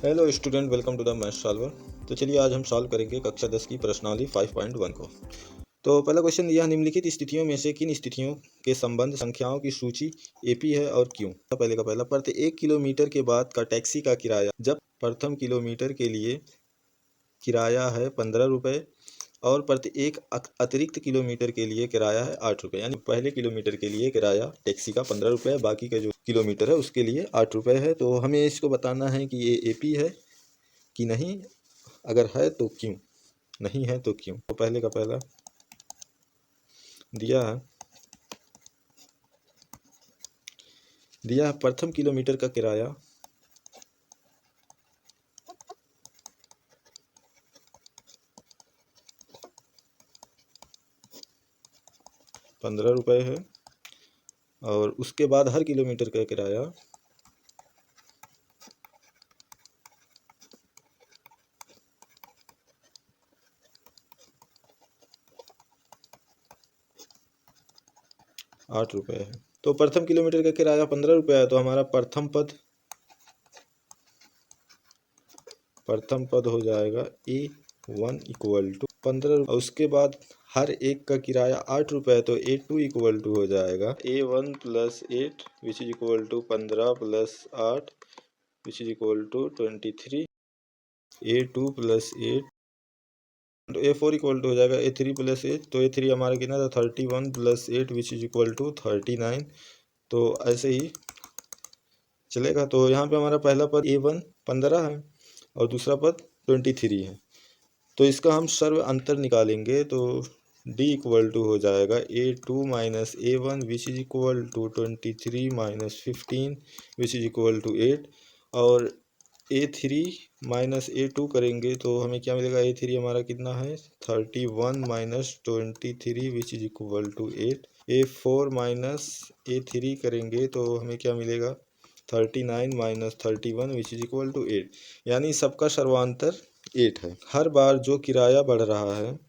Hello student, welcome to the math solver. तो चलिए आज हम सॉल्व करेंगे कक्षा 10 की प्रश्नावली 5.1 को। तो पहला क्वेश्चन दिया, निम्नलिखित स्थितियों में से किन स्थितियों के संबंध संख्याओं की सूची एपी है और क्यों। तो पहले का पहला, प्रति 1 किलोमीटर के बाद का टैक्सी का किराया जब प्रथम किलोमीटर के लिए किराया है 15 रुपये और प्रति एक अतिरिक्त किलोमीटर के लिए किराया है 8 रुपये। यानी पहले किलोमीटर के लिए किराया टैक्सी का 15 रुपये, बाकी का जो किलोमीटर है उसके लिए 8 रुपये है। तो हमें इसको बताना है कि ये एपी है कि नहीं, अगर है तो क्यों, नहीं है तो क्यों। तो पहले का पहला दिया है प्रथम किलोमीटर का किराया 15 रुपये है और उसके बाद हर किलोमीटर का किराया 8 रुपये है। तो प्रथम किलोमीटर का किराया 15 रुपये है, तो हमारा प्रथम पद हो जाएगा A1 इक्वल टू 15 और उसके बाद हर एक का किराया 8 रुपये है, तो A2 इक्वल टू हो जाएगा A1 plus 8 which is equal to 15 plus 8 which is equal to 23। A2 plus 8 तो A4 इक्वल टू हो जाएगा A3 प्लस 8, तो A3 हमारा कितना था 31 plus 8 which is equal to 39। तो ऐसे ही चलेगा। तो यहाँ पे हमारा पहला पद A1 15 है और दूसरा पद 23 है। तो इसका हम सर्व अंतर निकालेंगे, तो D इक्वल टू हो जाएगा A2 minus A1 which is equal to 23 minus 15 which is equal to 8 और A3 माइनस A2 करेंगे तो हमें क्या मिलेगा। A3 हमारा कितना है 31 minus 23 which is equal to 8। A4 minus A3 करेंगे तो हमें क्या मिलेगा 39 minus 31 which is equal to 8। यानी सबका सर्वांतर 8 है। हर बार जो किराया बढ़ रहा है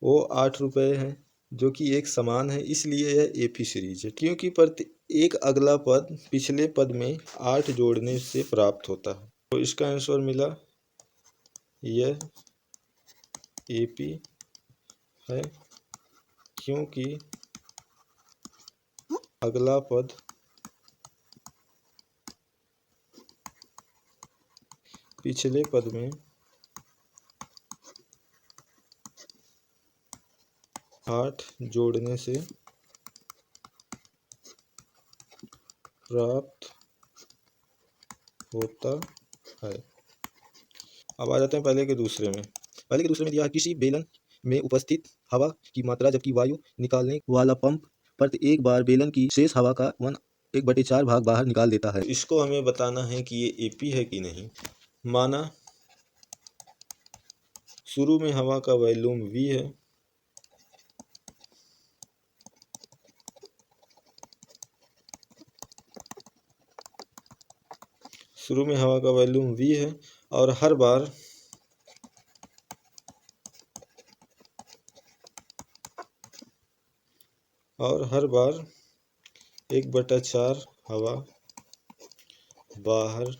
वो 8 रुपये है, जो कि एक समान है, इसलिए यह एपी सीरीज है। क्योंकि प्रति एक अगला पद पिछले पद में 8 जोड़ने से प्राप्त होता है। तो इसका आंसर मिला यह एपी है, क्योंकि अगला पद पिछले पद में 8 जोड़ने से प्राप्त होता है। अब आ जाते हैं पहले के दूसरे में। दिया किसी बेलन में उपस्थित हवा की मात्रा जबकि वायु निकालने वाला पंप प्रति एक बार बेलन की शेष हवा का 1/4 भाग बाहर निकाल देता है। इसको हमें बताना है कि ये एपी है कि नहीं। माना शुरू में हवा का वॉल्यूम V है, और हर बार और हर बार 1/4 हवा बाहर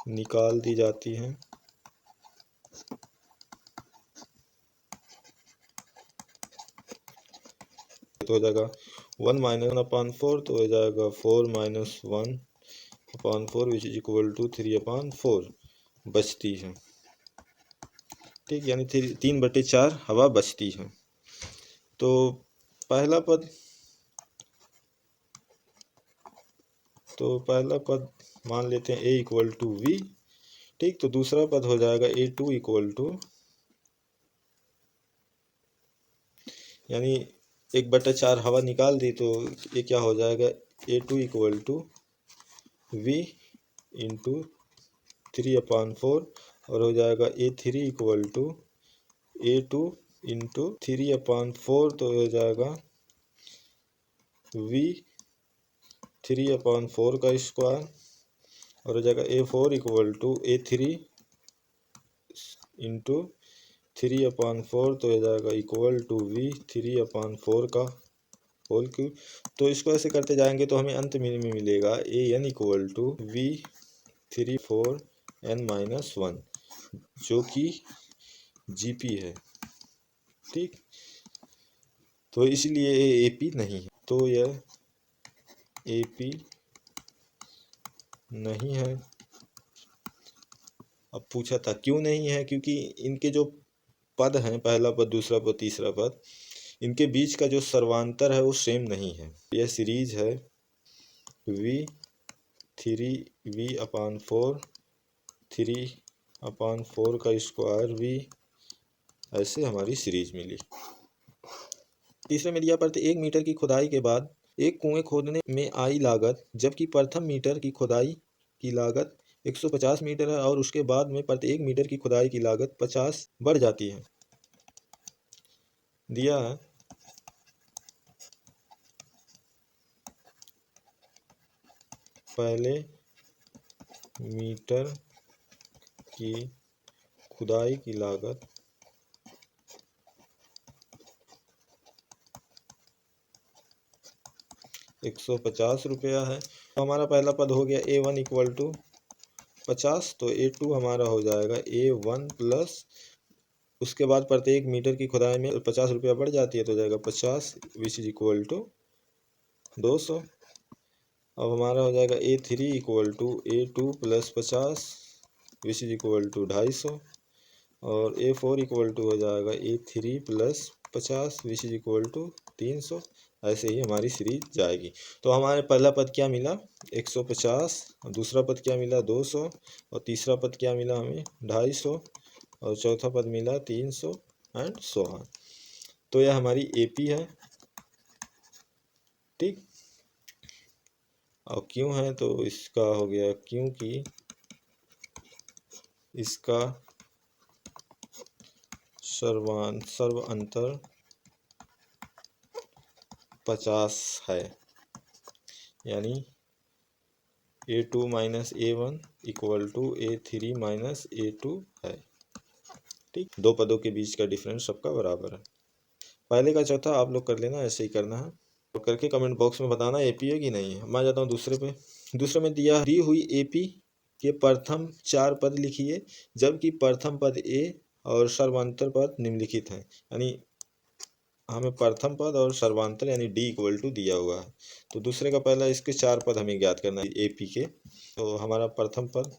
निकाल दी जाती है। तो हो जाएगा 1 माइनस 1/4, तो हो जाएगा 4 minus 1/4 which is equal to 3/4 बचती है। ठीक, यानी 3/4 हवा बचती है। तो पहला पद मान लेते हैं A इक्वल टू V। ठीक, तो दूसरा पद हो जाएगा A2 इक्वल टू, यानी 1/4 हवा निकाल दी तो ये क्या हो जाएगा A2 equal to V into 3/4 और हो जाएगा A3 equal to A2 into 3/4, तो हो जाएगा V 3/4 का स्क्वायर और हो जाएगा A4 equal to A3 into 3/4, तो हो जाएगा इक्वल टू V 3/4 का होल क्यूब। तो इसको ऐसे करते जाएंगे तो हमें अंत में मिलेगा AN equal to V 3 4 n minus 1 जो कि जीपी है। ठीक, तो इसलिए ये एपी नहीं है, तो यह एपी नहीं है। अब पूछा था क्यों नहीं है, क्योंकि इनके जो पद हैं, पहला पद, दूसरा पद, तीसरा पद, इनके बीच का जो सर्वांतर है वो सेम नहीं है। यह सीरीज है v3v/4 3/4 का स्क्वायर v, ऐसे हमारी सीरीज मिली। तीसरे में दिया प्रत्येक मीटर की खुदाई के बाद एक कुएं खोदने में आई लागत, जबकि प्रथम मीटर की खुदाई की लागत 150 मीटर है और उसके बाद में प्रत्येक मीटर की खुदाई की लागत 50 बढ़ जाती है। दिया है पहले मीटर की खुदाई की लागत 150 रुपया है। तो हमारा पहला पद हो गया A1 इक्वल टू 50, तो A2 हमारा हो जाएगा A1 प्लस, उसके बाद प्रत्येक मीटर की खुदाई में 50 रुपया बढ़ जाती है, तो हो जाएगा 50 विच इज इक्वल टू 200। अब हमारा हो जाएगा A3 equal to A2 plus 50 which is equal to 250, और A4 इक्वल टू हो जाएगा A3 plus 50 which is equal to 300। ऐसे ही हमारी सीरीज जाएगी। तो हमारे पहला पद क्या मिला 150, और दूसरा पद क्या मिला 200, और तीसरा पद क्या मिला हमें 250, और चौथा पद मिला 300 एंड सो ऑन। तो यह हमारी एपी है। ठीक, और क्यों है, तो इसका हो गया क्योंकि इसका सर्व अंतर 50 है, यानी A2 minus A1 equal to A3 minus A2 है। ठीक, दो पदों के बीच का डिफरेंस सबका बराबर है। पहले का चौथा आप लोग कर लेना, ऐसे ही करना है, और करके कमेंट बॉक्स में बताना एपी है कि नहीं है। मैं जाता हूँ दूसरे पे। दूसरे में दी हुई एपी के प्रथम 4 पद लिखिए, जबकि प्रथम पद ए और सर्वांतर पद निम्नलिखित हैं। यानी हमें प्रथम पद और सर्वांतर यानी डी इक्वल टू दिया हुआ है। तो दूसरे का पहला इसके 4 पद हमें ज्ञात करना है एपी के। तो हमारा प्रथम पद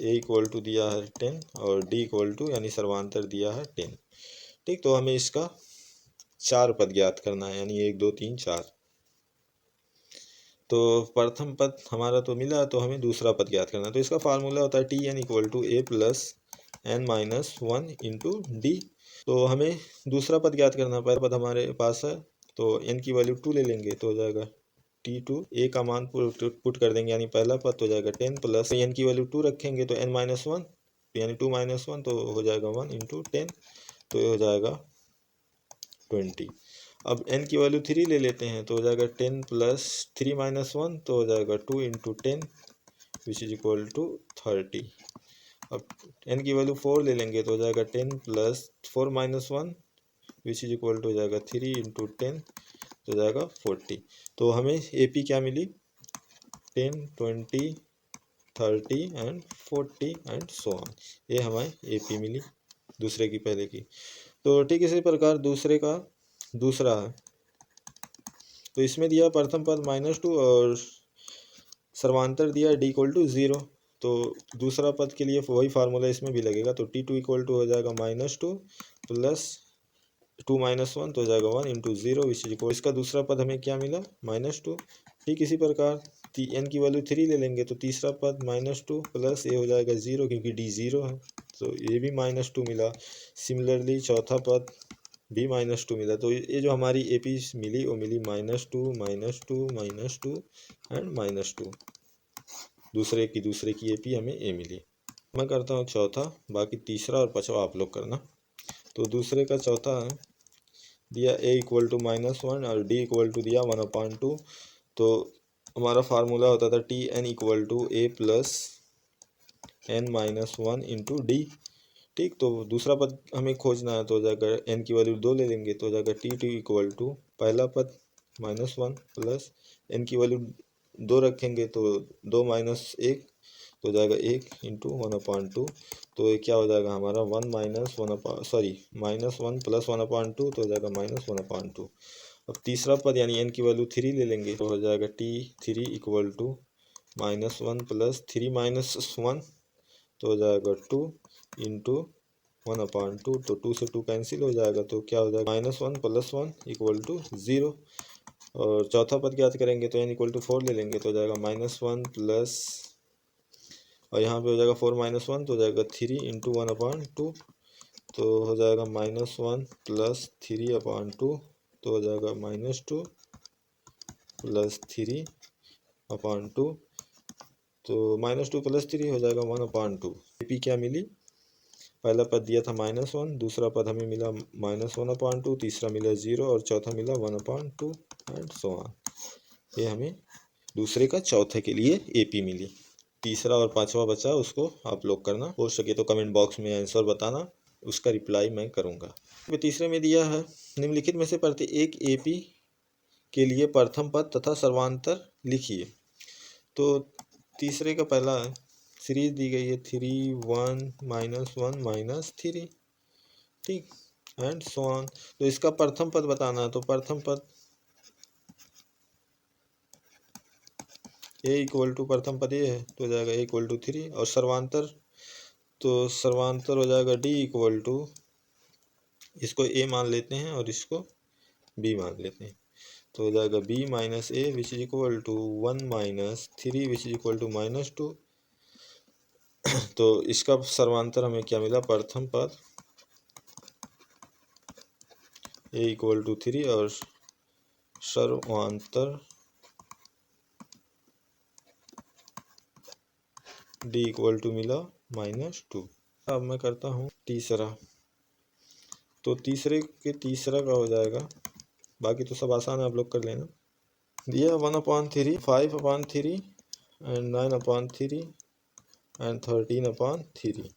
ए इक्वल टू दिया है 10 और डी इक्वल टू यानी सर्वांतर दिया है 10। ठीक, तो हमें इसका 4 पद ज्ञात करना है, यानी 1 2 3 4। तो प्रथम पद हमारा तो मिला, तो हमें दूसरा पद ज्ञात करना है। तो इसका फार्मूला होता है T N equal to A plus N minus 1 into D. तो हमें दूसरा पद ज्ञात करना है। पहला पद हमारे पास है, तो एन की वैल्यू 2 ले लेंगे, तो हो जाएगा T2। ए का मान पुट कर देंगे, यानी पहला पद तो हो जाएगा 10 प्लस एन की वैल्यू 2 रखेंगे, तो n माइनस 1 यानी 2 माइनस 1, तो हो जाएगा 1 इंटू 10, तो ये हो जाएगा 20। अब n की वैल्यू 3 ले लेते हैं, तो हो जाएगा 10 प्लस 3 माइनस 1, तो हो जाएगा 2 into 10 which is equal to 30। अब n की वैल्यू 4 ले लेंगे, तो हो जाएगा 10 plus 4 minus 1 which is equal to हो जाएगा 3 इंटू 10, तो हो जाएगा 40। तो हमें AP क्या मिली 10 20 30 एंड 40 एंड सो ऑन। ये हमें AP मिली दूसरे की पहले की। तो ठीक इसी प्रकार दूसरे का दूसरा है, तो इसमें दिया प्रथम पद -2 और सर्वांतर दिया D इक्वल टू 0। तो दूसरा पद के लिए वही फार्मूला इसमें भी लगेगा, तो T2 इक्वल टू हो जाएगा -2 प्लस 2 माइनस 1, तो हो जाएगा 1 इंटू 0 विच इज इक्वल। इसका दूसरा पद हमें क्या मिला -2। ठीक इसी प्रकार n की वैल्यू 3 ले लेंगे, तो तीसरा पद -2 प्लस ये हो जाएगा 0, क्योंकि D 0 है, तो ये भी -2 मिला। सिमिलरली चौथा पद भी -2 मिला। तो ये जो हमारी AP मिली वो मिली -2 -2 -2 एंड -2। दूसरे की AP हमें A मिली। मैं करता हूँ चौथा, बाकी तीसरा और पांचवा आप लोग करना। तो दूसरे का चौथा है, दिया A इक्वल टू -1 और D इक्वल टू दिया 1/2। तो हमारा फार्मूला होता था TN equal to A plus n minus 1 into D. ठीक, तो दूसरा पद हमें खोजना है, तो हो जाएगा n की वैल्यू 2 ले लेंगे, तो हो जाएगा T2 इक्वल टू पहला पद -1 प्लस n की वैल्यू 2 रखेंगे तो 2 माइनस 1 तो हो जाएगा 1 इंटू 1/2। तो ये क्या हो जाएगा हमारा 1 माइनस 1 सॉरी -1 प्लस 1/2 तो हो जाएगा -1/2। अब तीसरा पद यानी n की वैल्यू 3 ले लेंगे तो हो जाएगा t3 equal to -1 plus 3 minus 1 तो हो जाएगा 2 इंटू 1/2। तो 2 से 2 कैंसिल हो जाएगा तो क्या हो जाएगा -1 प्लस 1 इक्वल टू 0। और चौथा पद ज्ञात करेंगे तो n इक्वल टू 4 ले लेंगे तो हो जाएगा -1 प्लस और यहाँ पे हो जाएगा 4 माइनस 1 तो हो जाएगा 3 इंटू 1/2 तो हो जाएगा -1 प्लस 3/2 तो हो जाएगा -2 प्लस 3/2 तो -2 प्लस 3 हो जाएगा 1/2। एपी क्या मिली, पहला पद दिया था -1, दूसरा पद हमें मिला -1/2, तीसरा मिला 0 और चौथा मिला 1/2 एंड सो ऑन। ये हमें दूसरे का चौथे के लिए एपी मिली। तीसरा और पांचवा बचा, उसको आप लोग करना, हो सके तो कमेंट बॉक्स में आंसर बताना, उसका रिप्लाई मैं करूँगा। तीसरे में दिया है निम्नलिखित में से प्रत्येक एपी के लिए प्रथम पद तथा सर्वांतर लिखिए। तो तीसरे का पहला सीरीज दी गई है 3 1 -1 -3, ठीक, एंड सो ऑन। तो इसका प्रथम पद बताना है तो प्रथम पद ए इक्वल टू प्रथम पद ए है तो हो जाएगा ए इक्वल टू 3 और सर्वांतर तो सर्वांतर हो जाएगा डी इक्वल टू, इसको ए मान लेते हैं और इसको बी मान लेते हैं तो हो जाएगा B minus A which is equal to 1 minus 3 which is equal to -2। तो इसका सर्वांतर हमें क्या मिला, प्रथम पद ए इक्वल टू 3 और सर्वांतर डी इक्वल टू मिला -2। अब मैं करता हूँ तीसरा, तो तीसरे के तीसरा का हो जाएगा, बाकी तो सब आसान है, आप लोग कर लेना। दिया 1/3 5/3 एंड 9/3 एंड 13/3।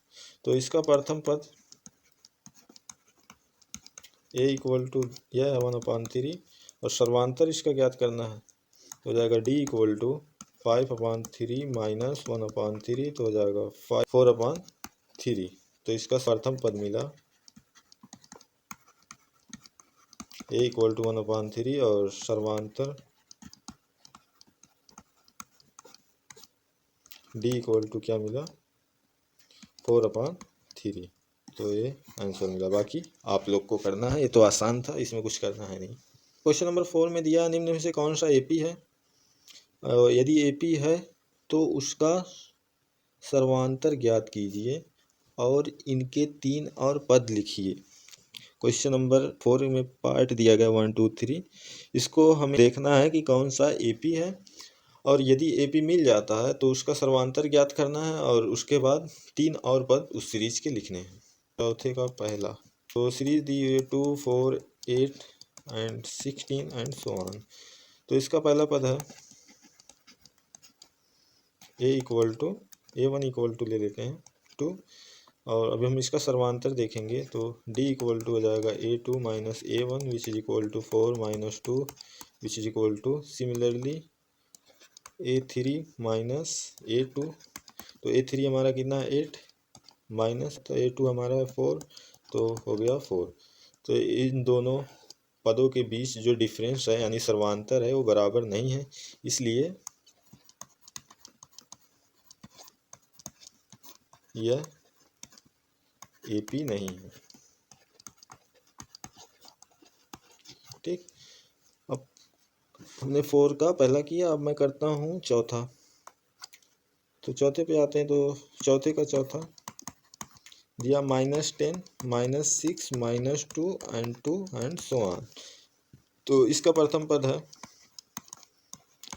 तो इसका प्रथम पद ए इक्वल टू यह है 1/3 और सर्वांतर इसका ज्ञात करना है तो हो जाएगा डी इक्वल टू 5/3 माइनस 1/3 तो हो जाएगा 4/3। तो इसका प्रथम पद मिला ए इक्वल टू 1/3 और सर्वांतर डी इक्वल टू क्या मिला 4/3। तो ये आंसर मिला, बाकी आप लोग को करना है, ये तो आसान था, इसमें कुछ करना है नहीं। क्वेश्चन नंबर 4 में दिया निम्न में से कौन सा एपी है, यदि एपी है तो उसका सर्वांतर ज्ञात कीजिए और इनके 3 और पद लिखिए। क्वेश्चन नंबर 4 में पार्ट दिया गया 1 2 3, इसको हमें देखना है कि कौन सा एपी है और यदि एपी मिल जाता है तो उसका सर्वांतर ज्ञात करना है और उसके बाद 3 और पद उस सीरीज के लिखने हैं। चौथे का पहला, तो सीरीज दी हुई 2 4 8 एंड 16 एंड सो ऑन। तो इसका पहला पद है A equal to A1 equal to ले लेते हैं 2 और अभी हम इसका सर्वांतर देखेंगे तो D इक्वल टू हो जाएगा A2 minus A1 which is equal to 4 minus 2 which is equal to similarly A3 minus A2। तो A3 हमारा कितना है 8 माइनस, तो A2 हमारा है 4 तो हो गया 4। तो इन दोनों पदों के बीच जो डिफरेंस है यानी सर्वांतर है वो बराबर नहीं है, इसलिए यह एपी नहीं है, ठीक। अब हमने 4 का पहला किया, अब मैं करता हूँ चौथा। तो चौथे पे आते हैं, तो चौथे का चौथा दिया -10 -6 -2 एंड 2 एंड सो ऑन। तो इसका प्रथम पद है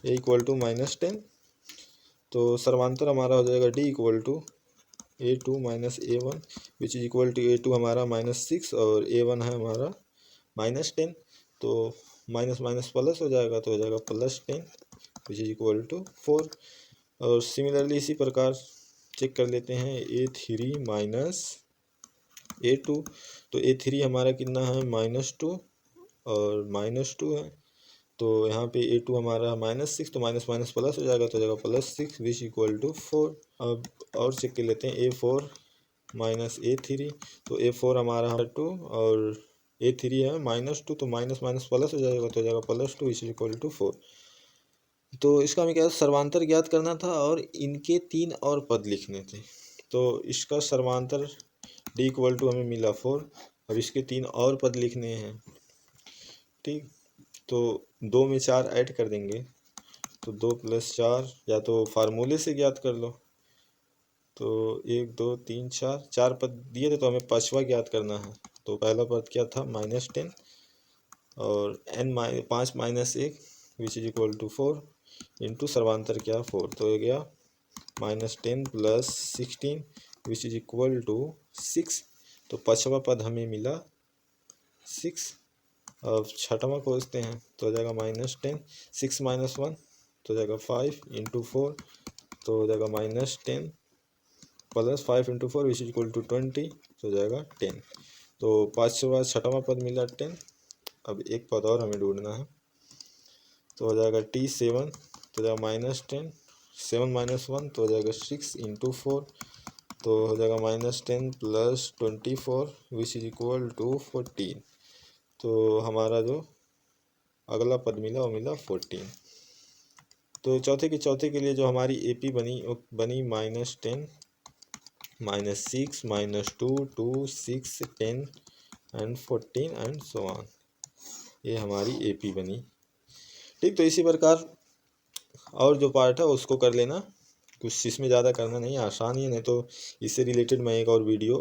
ए इक्वल टू -10, तो सर्वांतर हमारा हो जाएगा D equal to A2 minus A1 which is equal to A2 हमारा -6 और A1 है हमारा -10। तो माइनस माइनस प्लस हो जाएगा तो हो जाएगा +10 विच इज इक्वल टू 4। और सिमिलरली इसी प्रकार चेक कर लेते हैं A3 माइनस A2। तो A3 हमारा कितना है -2 और -2 है तो यहाँ पे A2 हमारा -6, तो माइनस माइनस प्लस हो जाएगा, तो हो जाएगा +6 विच इक्वल टू 4। अब और चेक कर लेते हैं, A4 माइनस A3, तो A4 हमारा 2 और A3 है -2, तो माइनस माइनस प्लस हो जाएगा, तो हो जाएगा +2 विच इक्वल टू 4। तो इसका हमें क्या सर्वांतर ज्ञात करना था और इनके 3 और पद लिखने थे। तो इसका सर्वांतर D इक्वल टू हमें मिला 4, अब इसके 3 और पद लिखने हैं। ठीक, तो 2 में 4 ऐड कर देंगे, तो 2 + 4 या तो फार्मूले से ज्ञात कर लो। तो 1 2 3 4 4 पद दिए थे, तो हमें पाँचवा ज्ञात करना है। तो पहला पद क्या था -10 और n 5 - 1 which is equal to 4 into सर्वांतर क्या 4, तो हो गया -10 + 16 विच इज इक्वल टू 6। तो पाँचवा पद हमें मिला 6। अब छठवां खोजते हैं, तो हो जाएगा -10 6 - 1 तो हो जाएगा 5 इंटू 4, तो हो जाएगा -10 + 5 into 4 which is equal to 20, तो हो जाएगा 10। तो पाँचवा छठवां पद मिला 10। अब एक पद और हमें ढूंढना है, तो हो जाएगा T7, तो हो जाएगा -10 7 - 1 तो हो जाएगा 6 इंटू 4, तो हो जाएगा -10 + 24 विच इज इक्वल टू 14। तो हमारा जो अगला पद मिला वो मिला 14। तो चौथे के लिए जो हमारी AP बनी वो बनी -10 -6 -2 2 6 10 एंड 14 एंड सो ऑन। ये हमारी AP बनी। ठीक, तो इसी प्रकार और जो पार्ट है उसको कर लेना, कुछ इसमें ज़्यादा करना नहीं, आसान ही है। नहीं तो इससे रिलेटेड मैं एक और वीडियो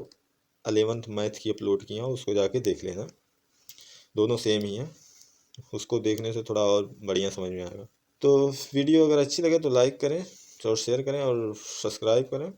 11th मैथ की अपलोड किया हूँ, उसको जाके देख लेना, दोनों सेम ही हैं। उसको देखने से थोड़ा और बढ़िया समझ में आएगा। तो वीडियो अगर अच्छी लगे तो लाइक करें और शेयर करें और सब्सक्राइब करें।